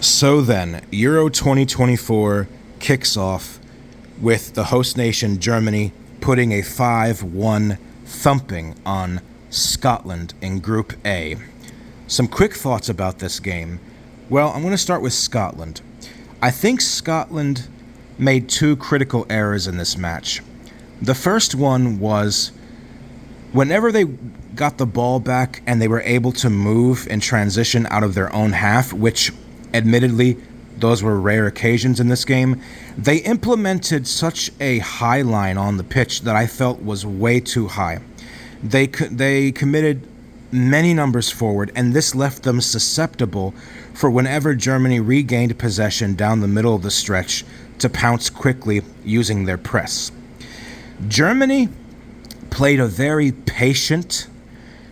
So then, Euro 2024 kicks off with the host nation Germany putting a 5-1 thumping on Scotland in Group A. Some quick thoughts about this game. Well, I'm going to start with Scotland. I think Scotland made two critical errors in this match. The first one was whenever they got the ball back and they were able to move and transition out of their own half, which admittedly those were rare occasions in this game, they implemented such a high line on the pitch that I felt was way too high. They committed many numbers forward, and this left them susceptible for whenever Germany regained possession down the middle of the stretch to pounce quickly using their press. Germany played a very patient,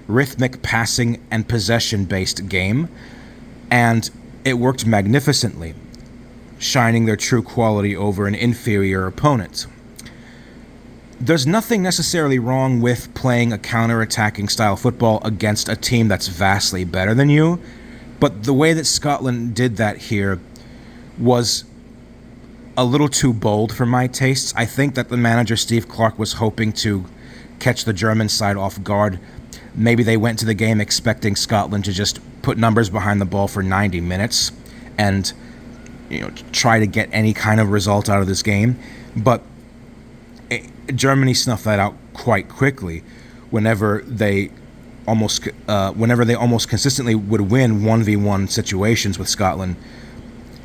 rhythmic passing and possession-based game, and it worked magnificently, shining their true quality over an inferior opponent. There's nothing necessarily wrong with playing a counter-attacking style football against a team that's vastly better than you, but the way that Scotland did that here was a little too bold for my tastes. I think that the manager, Steve Clark, was hoping to catch the German side off guard. Maybe they went to the game expecting Scotland to just put numbers behind the ball for 90 minutes and try to get any kind of result out of this game. But Germany snuffed that out quite quickly whenever they almost consistently would win 1v1 situations with Scotland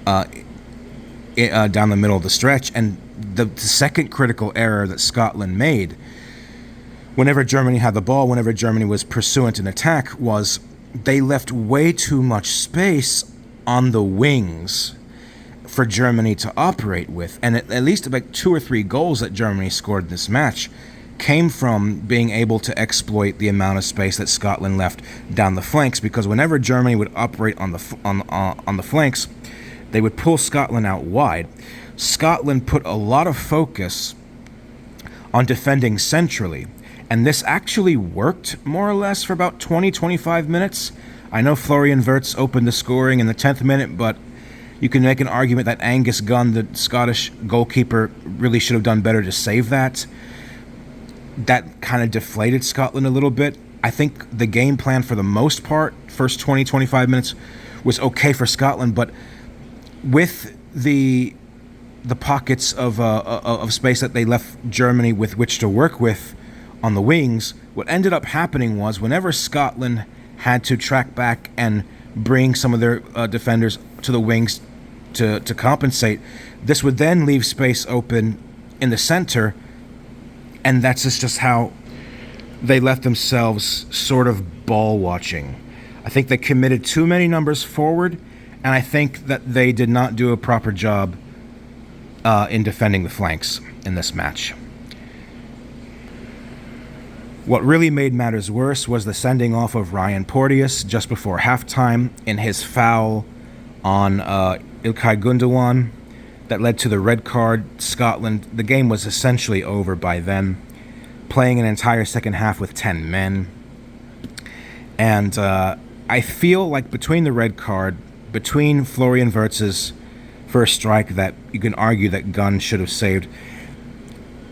down the middle of the stretch. And the second critical error that Scotland made whenever Germany had the ball, whenever Germany was pursuant in attack, was they left way too much space on the wings for Germany to operate with. And at least about 2 or 3 goals that Germany scored in this match came from being able to exploit the amount of space that Scotland left down the flanks, because whenever Germany would operate on the flanks, they would pull Scotland out wide. Scotland put a lot of focus on defending centrally, and this actually worked more or less for about 20-25 minutes. I know Florian Wirtz opened the scoring in the 10th minute, but you can make an argument that Angus Gunn, the Scottish goalkeeper, really should have done better to save that. That kind of deflated Scotland a little bit. I think the game plan for the most part, first 20-25 minutes, was okay for Scotland, but with the pockets of space that they left Germany with which to work with on the wings, what ended up happening was whenever Scotland had to track back and bring some of their defenders to the wings to compensate, this would then leave space open in the center, and that's just how they left themselves sort of ball watching. I think they committed too many numbers forward, and I think that they did not do a proper job in defending the flanks in this match. What really made matters worse was the sending off of Ryan Porteous just before halftime in his foul on Ilkay Gundogan that led to the red card. Scotland, the game was essentially over by then, playing an entire second half with 10 men. And I feel like between the red card, between Florian Wirtz's first strike that you can argue that Gunn should have saved,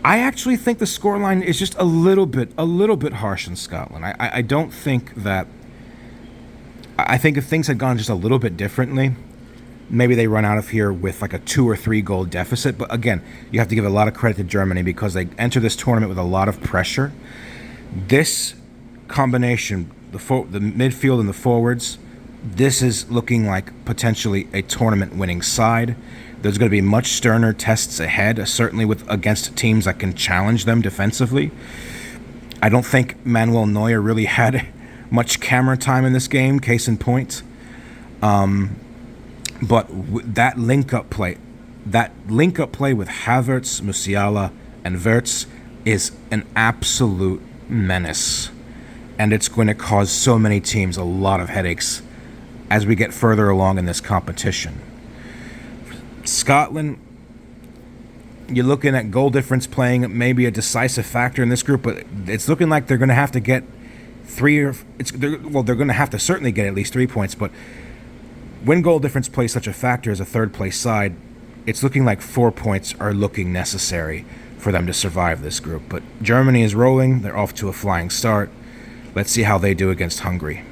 I actually think the scoreline is just a little bit harsh in Scotland. I don't think that. I think if things had gone just a little bit differently, maybe they run out of here with like a 2 or 3 goal deficit. But again, you have to give a lot of credit to Germany because they enter this tournament with a lot of pressure. This combination, the midfield and the forwards, this is looking like potentially a tournament-winning side. There's going to be much sterner tests ahead, certainly against teams that can challenge them defensively. I don't think Manuel Neuer really had much camera time in this game, case in point. But that link-up play with Havertz, Musiala, and Wirtz is an absolute menace. And it's going to cause so many teams a lot of headaches as we get further along in this competition. Scotland, you're looking at goal difference playing maybe a decisive factor in this group, but it's looking like they're going to have to get they're going to have to certainly get at least 3 points, but Win goal difference plays such a factor as a third-place side. It's looking like 4 points are looking necessary for them to survive this group. But Germany is rolling. They're off to a flying start. Let's see how they do against Hungary.